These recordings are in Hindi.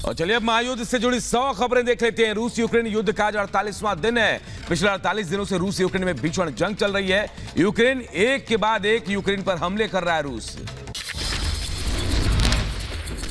और चलिए अब महायुद्ध से जुड़ी 100 खबरें देख लेते हैं। रूस यूक्रेन युद्ध का आज 48वां दिन है। पिछले 48 दिनों से रूस यूक्रेन में भीषण जंग चल रही है। यूक्रेन एक के बाद एक यूक्रेन पर हमले कर रहा है। रूस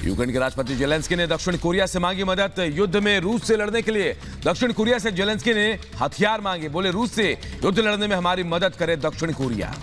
यूक्रेन के राष्ट्रपति जेलेंस्की ने दक्षिण कोरिया से मांगी मदद। युद्ध में रूस से लड़ने के लिए दक्षिण कोरिया से जेलेंस्की ने हथियार मांगे। बोले रूस से युद्ध लड़ने में हमारी मदद करे दक्षिण कोरिया।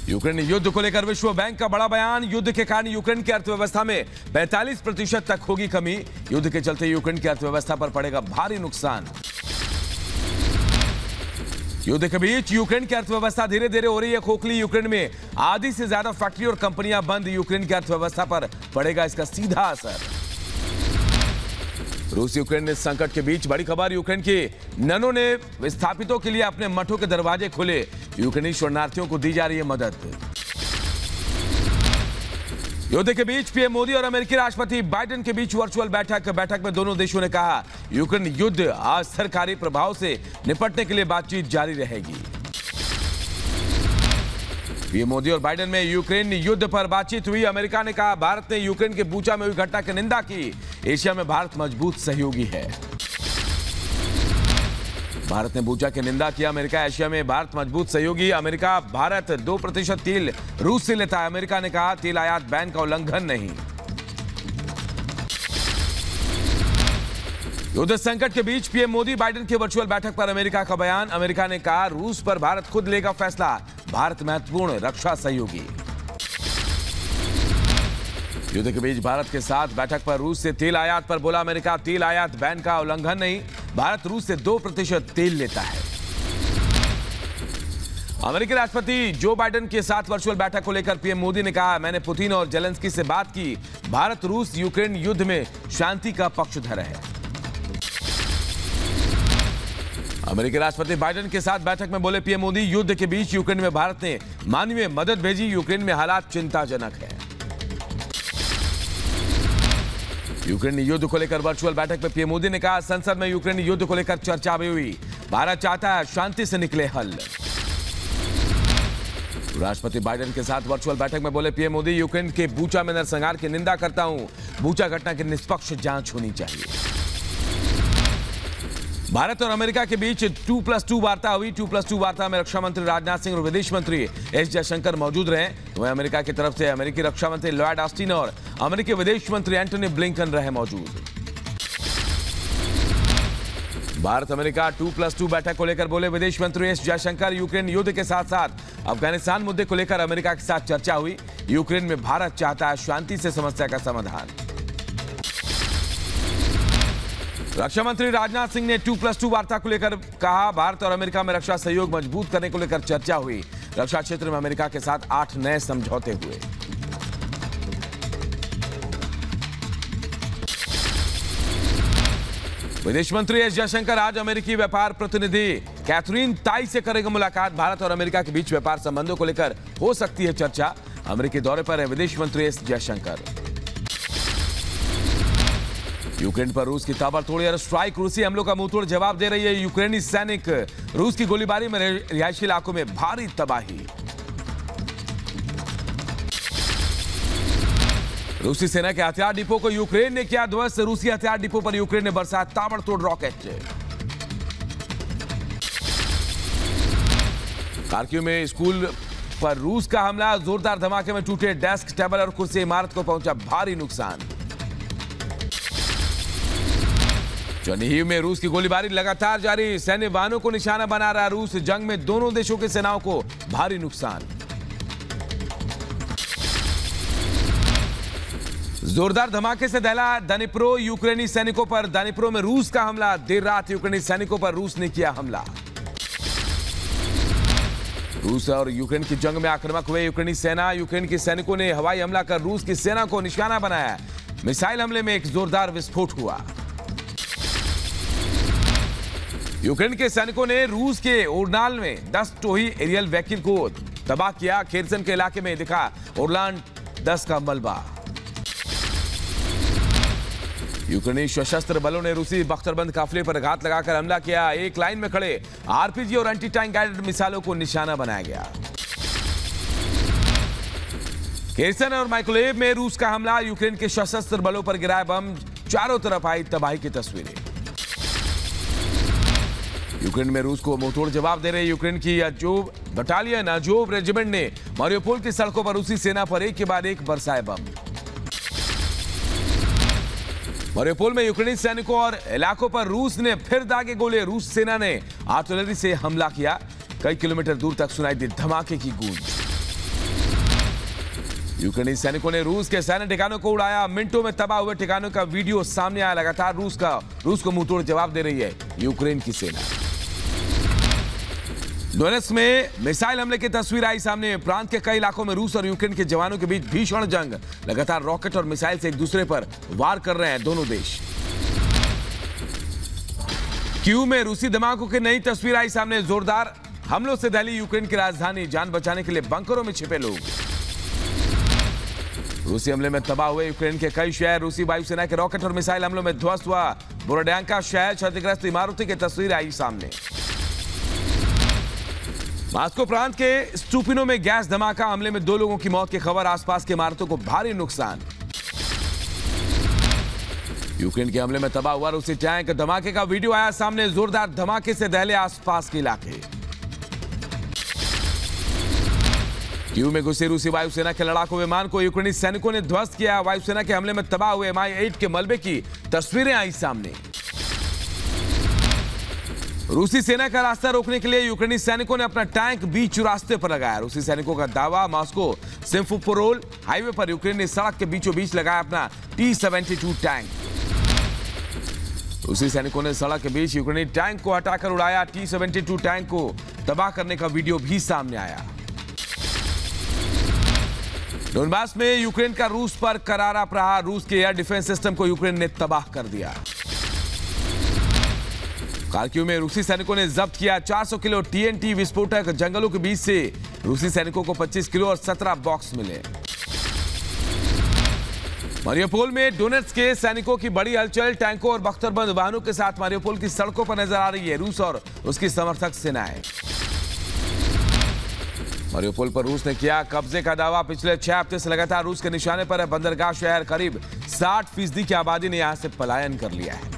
यूक्रेन युद्ध को लेकर विश्व बैंक का बड़ा बयान। युद्ध के कारण यूक्रेन की अर्थव्यवस्था में 45% तक होगी कमी। युद्ध के चलते यूक्रेन की अर्थव्यवस्था पर पड़ेगा भारी नुकसान। युद्ध के बीच यूक्रेन की अर्थव्यवस्था धीरे धीरे हो रही है खोखली। यूक्रेन में आधी से ज्यादा फैक्ट्री और कंपनियां बंद। यूक्रेन की अर्थव्यवस्था पर पड़ेगा इसका सीधा असर। रूस यूक्रेन संकट के बीच बड़ी खबर। यूक्रेन के ननों ने विस्थापितों के लिए अपने मठों के दरवाजे खोले। यूक्रेनी शरणार्थियों को दी जा रही है मदद। युद्ध के बीच पीएम मोदी और अमेरिकी राष्ट्रपति बाइडेन के बीच वर्चुअल बैठक में दोनों देशों ने कहा यूक्रेन युद्ध असरकारी प्रभाव से निपटने के लिए बातचीत जारी रहेगी। पीएम मोदी और बाइडेन में यूक्रेन युद्ध पर बातचीत हुई। अमेरिका ने कहा भारत ने यूक्रेन के बूचा में हुई घटना की निंदा की। एशिया में भारत मजबूत सहयोगी है। भारत ने बूचा की निंदा किया। अमेरिका एशिया में भारत मजबूत सहयोगी। अमेरिका भारत 2% तेल रूस से लेता है। अमेरिका ने कहा तेल आयात बैन का उल्लंघन नहीं। युद्ध संकट के बीच पीएम मोदी बाइडेन की वर्चुअल बैठक पर अमेरिका का बयान। अमेरिका ने कहा रूस पर भारत खुद लेगा फैसला। भारत महत्वपूर्ण रक्षा सहयोगी। युद्ध के बीच भारत के साथ बैठक पर रूस से तेल आयात पर बोला अमेरिका तेल आयात बैन का उल्लंघन नहीं। भारत रूस से 2% तेल लेता है। अमेरिकी राष्ट्रपति जो बाइडेन के साथ वर्चुअल बैठक को लेकर पीएम मोदी ने कहा मैंने पुतिन और जेलेंस्की से बात की। भारत रूस यूक्रेन युद्ध में शांति का पक्षधर है। अमेरिकी राष्ट्रपति बाइडेन के साथ बैठक में बोले पीएम मोदी युद्ध के बीच यूक्रेन में भारत ने मानवीय मदद भेजी। यूक्रेन में हालात चिंताजनक है। यूक्रेन युद्ध को लेकर वर्चुअल बैठक में पीएम मोदी ने कहा संसद में यूक्रेन युद्ध को लेकर चर्चा भी हुई। भारत चाहता है शांति से निकले हल। राष्ट्रपति बाइडेन के साथ वर्चुअल बैठक में बोले पीएम मोदी यूक्रेन के बूचा में नरसंहार की निंदा करता हूं। बूचा घटना की निष्पक्ष जांच होनी चाहिए। भारत और अमेरिका के बीच 2+2 वार्ता हुई। 2+2 वार्ता में रक्षा मंत्री राजनाथ सिंह और विदेश मंत्री एस जयशंकर मौजूद रहे। वहीं अमेरिका की तरफ से अमेरिकी रक्षा मंत्री लॉयड ऑस्टिन और अमेरिकी विदेश मंत्री एंटनी ब्लिंकन रहे मौजूद। भारत अमेरिका 2+2 बैठक को लेकर बोले विदेश मंत्री एस जयशंकर यूक्रेन युद्ध के साथ साथ अफगानिस्तान मुद्दे को लेकर अमेरिका के साथ चर्चा हुई। यूक्रेन में भारत चाहता है शांति से समस्या का समाधान। रक्षा मंत्री राजनाथ सिंह ने 2+2 वार्ता को लेकर कहा भारत और अमेरिका में रक्षा सहयोग मजबूत करने को लेकर चर्चा हुई। रक्षा क्षेत्र में अमेरिका के साथ 8 नए समझौते हुए। विदेश मंत्री एस जयशंकर आज अमेरिकी व्यापार प्रतिनिधि कैथरीन ताई से करेंगे मुलाकात। भारत और अमेरिका के बीच व्यापार संबंधों को लेकर हो सकती है चर्चा। अमेरिकी दौरे पर है विदेश मंत्री एस जयशंकर। यूक्रेन पर रूस की ताबड़तोड़ एयर स्ट्राइक। रूसी हमलों का मुंहतोड़ जवाब दे रही है यूक्रेनी सैनिक। रूस की गोलीबारी में रिहायशी इलाकों में भारी तबाही। रूसी सेना के हथियार डिपो को यूक्रेन ने किया ध्वस्त। रूसी हथियार डिपो पर यूक्रेन ने बरसाया ताबड़तोड़ रॉकेट। खार्किव में स्कूल पर रूस का हमला। जोरदार धमाके में टूटे डेस्क टेबल और कुर्सी। इमारत को पहुंचा भारी नुकसान। चेर्निहिव में रूस की गोलीबारी लगातार जारी। सैन्य वाहनों को निशाना बना रहा रूस। जंग में दोनों देशों की सेनाओं को भारी नुकसान। जोरदार धमाके से दहला दनिप्रो। यूक्रेनी सैनिकों पर दनिप्रो में रूस का हमला। देर रात यूक्रेनी सैनिकों पर रूस ने किया हमला। रूस और यूक्रेन की जंग में आक्रामक हुए यूक्रेनी सेना। यूक्रेन के सैनिकों ने हवाई हमला कर रूस की सेना को निशाना बनाया। मिसाइल हमले में एक जोरदार विस्फोट हुआ। यूक्रेन के सैनिकों ने रूस के ओरलान में 10 टोही एरियल व्हीकल को तबाह किया। खेरसन के इलाके में दिखा ओरलान 10 का मलबा। यूक्रेनी सशस्त्र बलों ने रूसी बख्तरबंद काफिले पर घात लगाकर हमला किया। एक लाइन में खड़े आरपीजी और एंटी टैंक गाइडेड मिसाइलों को निशाना बनाया गया। केरसन और माइकोलेव में रूस का हमला, यूक्रेन के सशस्त्र बलों पर गिराया बम, चारों तरफ आई तबाही की तस्वीरें। यूक्रेन में रूस को मुंहतोड़ जवाब दे रहे यूक्रेन की अजोव बटालियन अजोव रेजिमेंट ने मारियोपोल की सड़कों पर रूसी सेना पर एक के बाद एक बरसाए बम। मारियोपोल में यूक्रेनी सैनिकों और इलाकों पर रूस ने फिर दागे गोले, रूस सेना ने आर्टिलरी से हमला किया, कई किलोमीटर दूर तक सुनाई दी धमाके की गूंज। यूक्रेनी सैनिकों ने रूस के सैन्य ठिकानों को उड़ाया, मिनटों में तबाह हुए ठिकानों का वीडियो सामने आया। लगातार रूस को मुंहतोड़ जवाब दे रही है यूक्रेन की सेना। डोनेट्स्क में मिसाइल हमले की तस्वीर आई सामने, प्रांत के कई इलाकों में रूस और यूक्रेन के जवानों के बीच भीषण जंग, लगातार रॉकेट और मिसाइल से एक दूसरे पर वार कर रहे हैं दोनों देश। कीव में रूसी धमाकों की नई तस्वीर आई सामने, जोरदार हमलों से दहली यूक्रेन की राजधानी, जान बचाने के लिए बंकरों में छिपे लोग। रूसी हमले में तबाह हुए यूक्रेन के कई शहर, रूसी वायुसेना के रॉकेट और मिसाइल हमलों में ध्वस्त हुआ बोरोड्यांका शहर, क्षतिग्रस्त इमारतों की तस्वीर आई सामने। मॉस्को प्रांत के स्टूपिनो में गैस धमाका, हमले में 2 लोगों की मौत की खबर, आसपास की इमारतों को भारी नुकसान। यूक्रेन के हमले में तबाह हुआ रूसी टैंक, धमाके का वीडियो आया सामने, जोरदार धमाके से दहले आसपास के इलाके। कीव में घुसी रूसी वायुसेना के लड़ाकू विमान को यूक्रेनी सैनिकों ने ध्वस्त किया, वायुसेना के हमले में तबाह हुए Mi-8 के मलबे की तस्वीरें आई सामने। रूसी सेना का रास्ता रोकने के लिए यूक्रेनी सैनिकों ने अपना टैंक बीच रास्ते पर लगाया, रूसी सैनिकों का दावा, मॉस्को सिम्फेरोपोल हाईवे पर यूक्रेन ने सड़क के बीचों बीच लगाया अपना T-72 टैंक। रूसी सैनिकों ने सड़क के बीच यूक्रेनी टैंक को हटाकर उड़ाया, T-72 टैंक को तबाह करने का वीडियो भी सामने आया। डोनबास में यूक्रेन का रूस पर करारा प्रहार, रूस के एयर डिफेंस सिस्टम को यूक्रेन ने तबाह कर दिया। खार्किव में रूसी सैनिकों ने जब्त किया 400 किलो TNT विस्फोटक, जंगलों के बीच से रूसी सैनिकों को 25 किलो और 17 बॉक्स मिले। मारियोपोल में डोनेट्स्क के सैनिकों की बड़ी हलचल, टैंकों और बख्तरबंद वाहनों के साथ मारियोपोल की सड़कों पर नजर आ रही है रूस और उसकी समर्थक सेनाएं। मारियोपोल पर रूस ने किया कब्जे का दावा, पिछले 6 हफ्ते से लगातार रूस के निशाने पर है बंदरगाह शहर, करीब 60% की आबादी ने यहां से पलायन कर लिया है।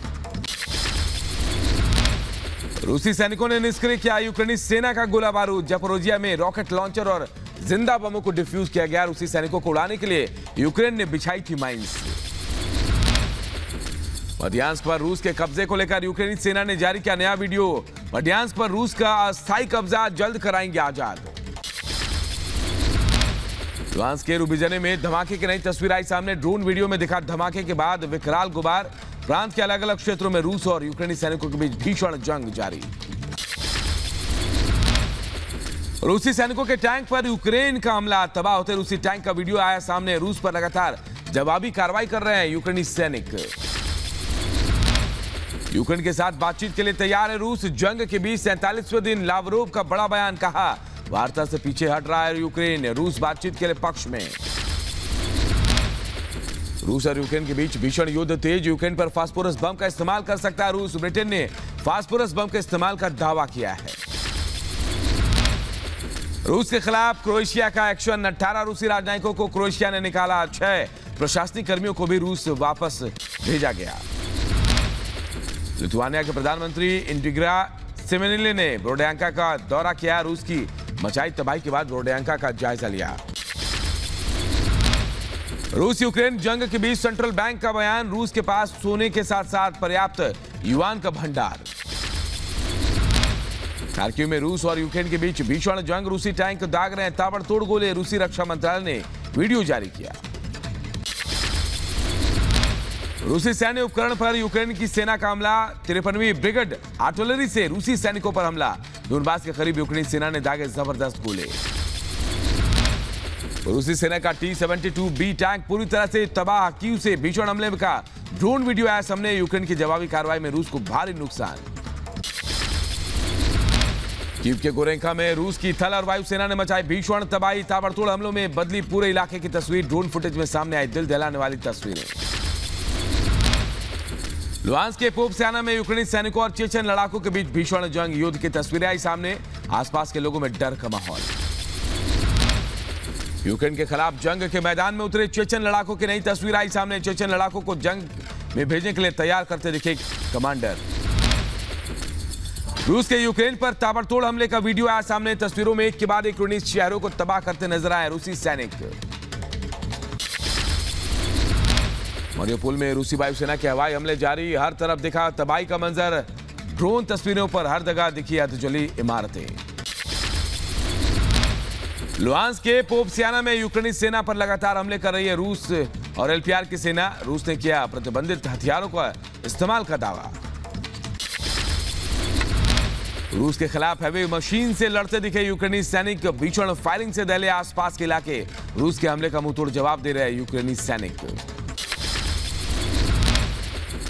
रूसी सैनिकों ने निष्क्रिय किया यूक्रेनी सेना का गोला बारूद, जपोरोजिया में रॉकेट लॉन्चर और जिंदा बमों को डिफ्यूज किया गया, रूसी सैनिकों को उड़ाने के लिए यूक्रेन ने बिछाई थी माइंस। बर्डियांस्क पर रूस के कब्जे को लेकर यूक्रेनी सेना ने जारी किया नया वीडियो, बर्डियांस्क पर रूस का अस्थायी कब्जा जल्द कराएंगे आजाद। लुहांस्क के रूबिजने में धमाके की नई तस्वीर आई सामने, ड्रोन वीडियो में दिखा धमाके के बाद विकराल गुबार, प्रांत के अलग अलग क्षेत्रों में रूस और यूक्रेनी सैनिकों के बीच भीषण जंग जारी। रूसी सैनिकों के टैंक पर यूक्रेन का हमला, तबाह होते रूसी टैंक का वीडियो आया सामने, रूस पर लगातार जवाबी कार्रवाई कर रहे हैं यूक्रेनी सैनिक। यूक्रेन के साथ बातचीत के लिए तैयार है रूस, जंग के बीच 47वें दिन लावरोव का बड़ा बयान, कहा वार्ता से पीछे हट रहा है यूक्रेन, रूस बातचीत के लिए पक्ष में। रूस और यूक्रेन के बीच भीषण युद्ध तेज, यूक्रेन पर फास्फोरस बम का इस्तेमाल कर सकता है रूस, ब्रिटेन ने फास्फोरस बम के इस्तेमाल का दावा किया है। रूस के खिलाफ क्रोएशिया का एक्शन, 18 रूसी राजनयिकों को क्रोएशिया ने निकाला, 6 प्रशासनिक कर्मियों को भी रूस वापस भेजा गया। लिथुआनिया के प्रधानमंत्री इंडिग्रा सिमेनिले ने बोरोड्यांका का दौरा किया, रूस की मचाई तबाही के बाद बोरोड्यांका का जायजा लिया। रूस यूक्रेन जंग के बीच सेंट्रल बैंक का बयान, रूस के पास सोने के साथ साथ पर्याप्त युआन का भंडार। खार्किव में रूस और यूक्रेन के बीच भीषण जंग, रूसी टैंक दाग रहे हैं ताबड़तोड़ गोले, रूसी रक्षा मंत्रालय ने वीडियो जारी किया। रूसी सैन्य उपकरण पर यूक्रेन की सेना का हमला, 53वीं ब्रिगेड आर्टिलरी से रूसी सैनिकों पर हमला, डोनबास के करीब यूक्रेनी सेना ने दागे जबरदस्त गोले। रूसी सेना का T-72B टैंक पूरी तरह से तबाह, कीव से भीषण हमले का ड्रोन वीडियो आया सामने, यूक्रेन की जवाबी कार्रवाई में रूस को भारी नुकसान। कीव के गोरेंका में रूस की थल और वायु सेना ने मचाई भीषण तबाही, ताबड़तोड़ हमलों में बदली पूरे इलाके की तस्वीर, ड्रोन फुटेज में सामने आई दिल दहलाने वाली तस्वीरें। लुहांस्क के पोपसियाना में यूक्रेनी सैनिकों और चेचन लड़ाकों के बीच भीषण जंग, युद्ध की तस्वीरें आई सामने, आसपास के लोगों में डर का माहौल। यूक्रेन के खिलाफ जंग के मैदान में उतरे चेचन लड़ाकों की नई तस्वीर आई सामने। चेचन लड़ाकों को जंग में भेजने के लिए तैयार करते दिखे कमांडर। रूस के यूक्रेन पर ताबड़तोड़ हमले का वीडियो आया सामने। तस्वीरों में एक के बाद एक 19 शहरों को तबाह करते नजर आए रूसी सैनिक। मारियोपोल में रूसी वायुसेना के हवाई हमले जारी, हर तरफ दिखा तबाही का मंजर। ड्रोन तस्वीरों पर हर जगह दिखी अधजली इमारतें। लुहांस्क के पोपसियाना में यूक्रेनी सेना पर लगातार हमले कर रही है रूस और एलपीआर की सेना। रूस ने किया प्रतिबंधित हथियारों का इस्तेमाल का दावा। रूस के खिलाफ हैवी मशीन से लड़ते दिखे यूक्रेनी सैनिक। भीषण फायरिंग से दहले आसपास के इलाके। रूस के हमले का मुंहतोड़ जवाब दे रहे यूक्रेनी सैनिक।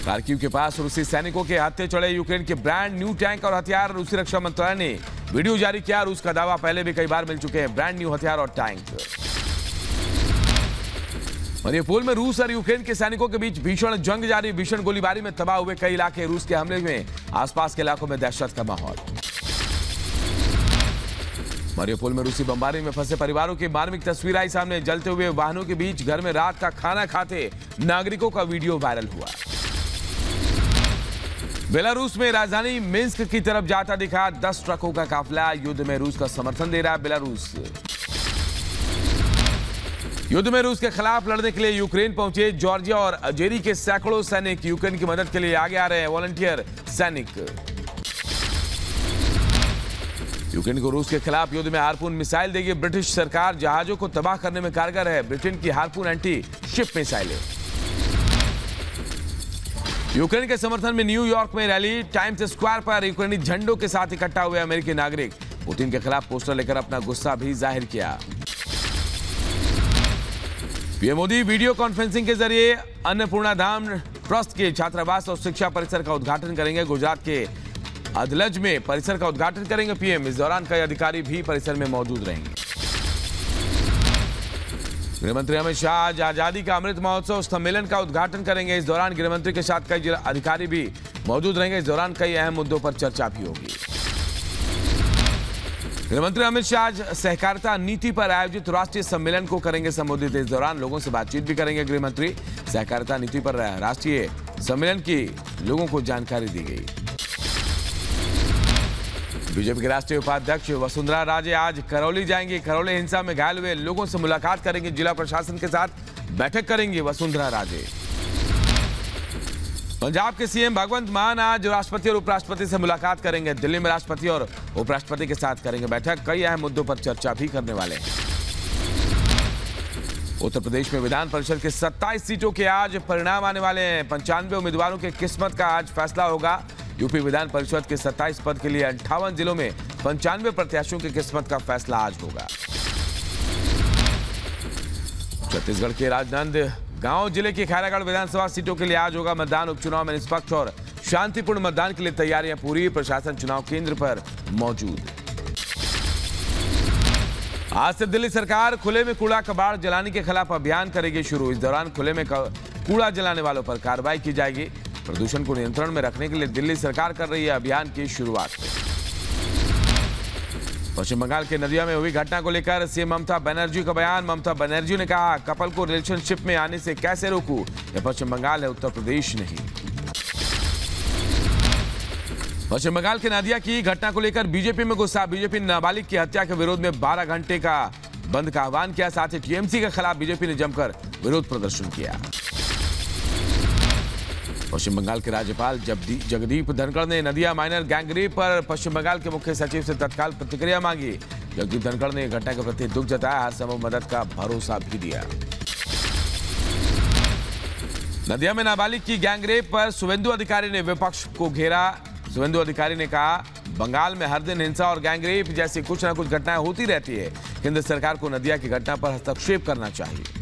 खार्किव के पास रूसी सैनिकों के हत्थे चढ़े यूक्रेन के ब्रांड न्यू टैंक और हथियार। रूसी रक्षा मंत्रालय ने वीडियो जारी किया। रूस का दावा पहले भी कई बार मिल चुके हैं ब्रांड न्यू हथियार और टैंक। मारियोपोल में रूस और यूक्रेन के सैनिकों के बीच भीषण जंग जारी। भीषण गोलीबारी में तबाह हुए कई इलाके। रूस के हमले में आसपास के इलाकों में दहशत का माहौल। मारियोपोल में रूसी बमबारी में फंसे परिवारों की मार्मिक तस्वीर आई सामने। जलते हुए वाहनों के बीच घर में रात का खाना खाते नागरिकों का वीडियो वायरल हुआ। बेलारूस में राजधानी मिन्स्क की तरफ जाता दिखा 10 ट्रकों का काफिला। युद्ध में रूस का समर्थन दे रहा है बेलारूस। युद्ध में रूस के खिलाफ लड़ने के लिए यूक्रेन पहुंचे जॉर्जिया और अल्जीरिया के सैकड़ों सैनिक। यूक्रेन की मदद के लिए आगे आ रहे हैं वॉलंटियर सैनिक। यूक्रेन को रूस के खिलाफ युद्ध में हार्पून मिसाइल देगी ब्रिटिश सरकार। जहाजों को तबाह करने में कारगर है ब्रिटेन की हार्पून एंटी शिप मिसाइलें। यूक्रेन के समर्थन में न्यूयॉर्क में रैली। टाइम्स स्क्वायर पर यूक्रेनी झंडों के साथ इकट्ठा हुए अमेरिकी नागरिक। पुतिन के खिलाफ पोस्टर लेकर अपना गुस्सा भी जाहिर किया। पीएम मोदी वीडियो कॉन्फ्रेंसिंग के जरिए अन्नपूर्णा धाम ट्रस्ट के छात्रावास और शिक्षा परिसर का उद्घाटन करेंगे। गुजरात के अदलज में परिसर का उद्घाटन करेंगे पीएम। इस दौरान कई अधिकारी भी परिसर में मौजूद रहेंगे। गृहमंत्री अमित शाह आज आजादी का अमृत महोत्सव सम्मेलन का उद्घाटन करेंगे। इस दौरान गृहमंत्री के साथ कई जिला अधिकारी भी मौजूद रहेंगे। इस दौरान कई अहम मुद्दों पर चर्चा भी होगी। गृहमंत्री अमित शाह आज सहकारिता नीति पर आयोजित राष्ट्रीय सम्मेलन को करेंगे संबोधित। इस दौरान लोगों से बातचीत भी करेंगे गृहमंत्री। सहकारिता नीति पर राष्ट्रीय सम्मेलन की लोगों को जानकारी दी गई। बीजेपी के राष्ट्रीय उपाध्यक्ष वसुंधरा राजे आज करौली जाएंगे। करौली हिंसा में घायल हुए लोगों से मुलाकात करेंगे। जिला प्रशासन के साथ बैठक करेंगी वसुंधरा राजे। पंजाब के सीएम भगवंत मान आज राष्ट्रपति और उपराष्ट्रपति से मुलाकात करेंगे। दिल्ली में राष्ट्रपति और उपराष्ट्रपति के साथ करेंगे बैठक। कई अहम मुद्दों पर चर्चा भी करने वाले हैं। उत्तर प्रदेश में विधान परिषद के 27 सीटों के आज परिणाम आने वाले हैं। 95 उम्मीदवारों की किस्मत का आज फैसला होगा। यूपी विधान परिषद के 27 पद के लिए 58 जिलों में 95 प्रत्याशियों की किस्मत का फैसला आज होगा। छत्तीसगढ़ के राजनांदगांव जिले की खैरागढ़ विधानसभा सीटों के लिए आज होगा मतदान। उपचुनाव में निष्पक्ष और शांतिपूर्ण मतदान के लिए तैयारियां पूरी। प्रशासन चुनाव केंद्र पर मौजूद। आज से दिल्ली सरकार खुले में कूड़ा कबाड़ जलाने के खिलाफ अभियान करेगी शुरू। इस दौरान खुले में कूड़ा जलाने वालों पर कार्रवाई की जाएगी। प्रदूषण को नियंत्रण में रखने के लिए दिल्ली सरकार कर रही है अभियान की शुरुआत। पश्चिम बंगाल के नदिया में हुई घटना को लेकर सीएम ममता बनर्जी का बयान। ममता बनर्जी ने कहा, कपल को रिलेशनशिप में आने से कैसे रोकूं? यह पश्चिम बंगाल है, उत्तर प्रदेश नहीं। पश्चिम बंगाल के नदिया की घटना को लेकर बीजेपी में गुस्सा। बीजेपी ने नाबालिग की हत्या के विरोध में 12 घंटे का बंद का आह्वान किया। साथ ही टीएमसी के खिलाफ बीजेपी ने जमकर विरोध प्रदर्शन किया। पश्चिम बंगाल के राज्यपाल जगदीप धनखड़ ने नदिया माइनर गैंगरेप पर पश्चिम बंगाल के मुख्य सचिव से तत्काल प्रतिक्रिया मांगी। जगदीप धनखड़ ने घटना के प्रति दुख जताया, हर संभव मदद का भरोसा भी दिया। नदिया में नाबालिग की गैंगरेप पर शुभेंदु अधिकारी ने विपक्ष को घेरा। शुभेंदु अधिकारी ने कहा, बंगाल में हर दिन हिंसा और गैंगरेप जैसी कुछ न कुछ घटनाएं होती रहती है। केंद्र सरकार को नदिया की घटना पर हस्तक्षेप करना चाहिए।